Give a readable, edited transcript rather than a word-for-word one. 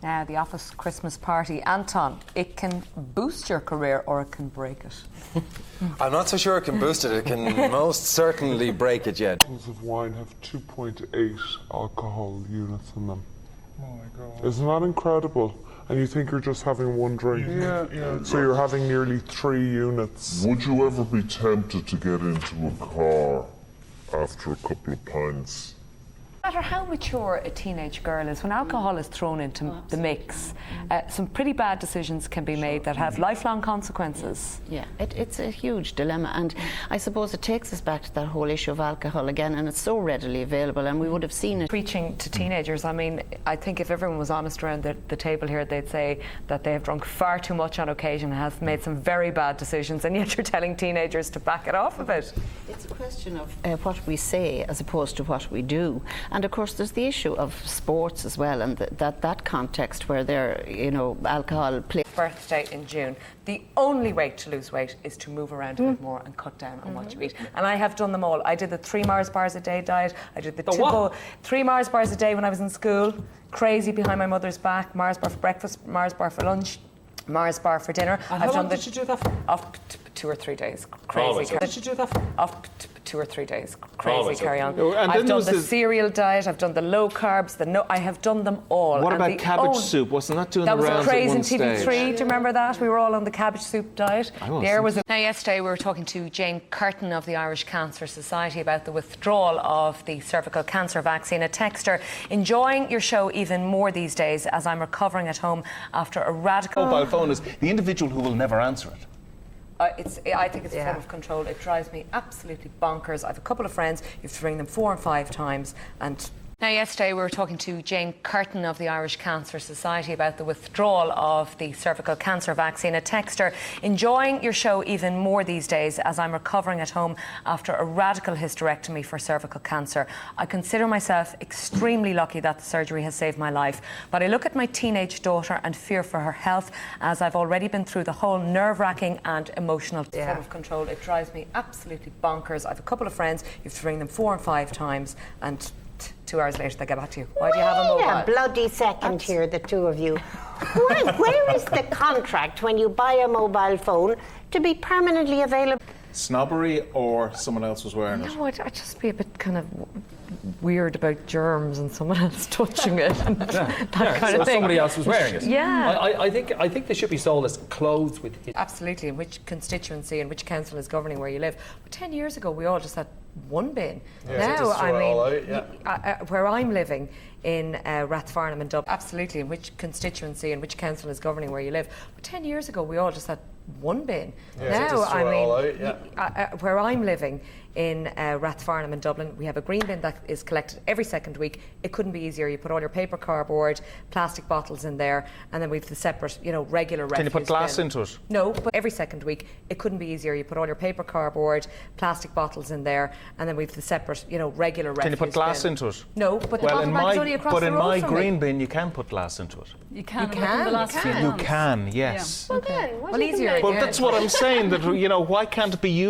Now, the office Christmas party. Anton, it can boost your career or it can break it. I'm not so sure it can boost it. It can most certainly break it, yeah. Bottles of wine have 2.8 alcohol units in them. Oh my God. Isn't that incredible? And you think you're just having one drink. Yeah. So you're having nearly 3 units. Would you ever be tempted to get into a car after a couple of pints? No matter how mature a teenage girl is, when alcohol is thrown into the mix, some pretty bad decisions can be made that have lifelong consequences. Yeah, it's a huge dilemma, and I suppose it takes us back to that whole issue of alcohol again, and it's so readily available, and we would have seen it. Preaching to teenagers, I mean, I think if everyone was honest around the table here, they'd say that they have drunk far too much on occasion and have made some very bad decisions, and yet you're telling teenagers to back it off a bit. It's a question of what we say as opposed to what we do. And of course, there's the issue of sports as well, and that context where alcohol plays. Birthday in June. The only way to lose weight is to move around a bit more and cut down on what you eat. And I have done them all. I did the 3 Mars bars a day diet. I did the 3 Mars bars a day when I was in school. Crazy behind my mother's back. Mars bar for breakfast, Mars bar for lunch, Mars bar for dinner. And how long did you do that for? Off 2 or 3 days. Crazy. Always. Did you do that for? Off 2 or 3 days. Crazy. Always. Carry on. And I've then done the was cereal diet. I've done the low carbs. I have done them all. What And about the cabbage soup? Wasn't that doing that the was rounds a craze at in one TV3. stage? Do you remember that? We were all on the cabbage soup diet. I wasn't. Now, yesterday we were talking to Jane Curtin of the Irish Cancer Society about the withdrawal of the cervical cancer vaccine. A texter, enjoying your show even more these days as I'm recovering at home after a radical... Mobile phone is the individual who will never answer it. I think it's a form of control. It drives me absolutely bonkers. I have a couple of friends, you have to ring them 4 and 5 times, and... Now, yesterday we were talking to Jane Curtin of the Irish Cancer Society about the withdrawal of the cervical cancer vaccine. A texter, enjoying your show even more these days as I'm recovering at home after a radical hysterectomy for cervical cancer. I consider myself extremely lucky that the surgery has saved my life, but I look at my teenage daughter and fear for her health, as I've already been through the whole nerve-wracking and emotional form of control. It drives me absolutely bonkers. I have a couple of friends, you have to ring them 4 and 5 times, and 2 hours later they get back to you. Why do you have a mobile? Wait a bloody second here, the two of you. Where is the contract when you buy a mobile phone to be permanently available? Snobbery, or someone else was wearing it? No, I'd just be a bit kind of weird about germs and someone else touching it and that kind of thing. Somebody else was wearing it. Yeah. I think they should be sold as clothes with it. Absolutely, in which constituency and which council is governing where you live. But 10 years ago, we all just had one bin. Now, I mean, where I'm living in Rathfarnham and Dublin, absolutely, in which constituency and which council is governing where you live. But 10 years ago, we all just had one bin. Now, I mean, where I'm living in Rathfarnham in Dublin, we have a green bin that is collected every second week. It couldn't be easier. You put all your paper, cardboard, plastic bottles in there, and then we've the separate, regular refuse. Can you put glass bin. into it? No, but every second week, it couldn't be easier. You put all your paper, cardboard, plastic bottles in there, and then we've the separate, regular refuse. Can you put glass bin. into it? No, but the bottle bag is only across the road in my from green me. bin, you can put glass into it. You can. You can, yes. Well, then, Well, easier. Well, that's what I'm saying. That why can't it be you?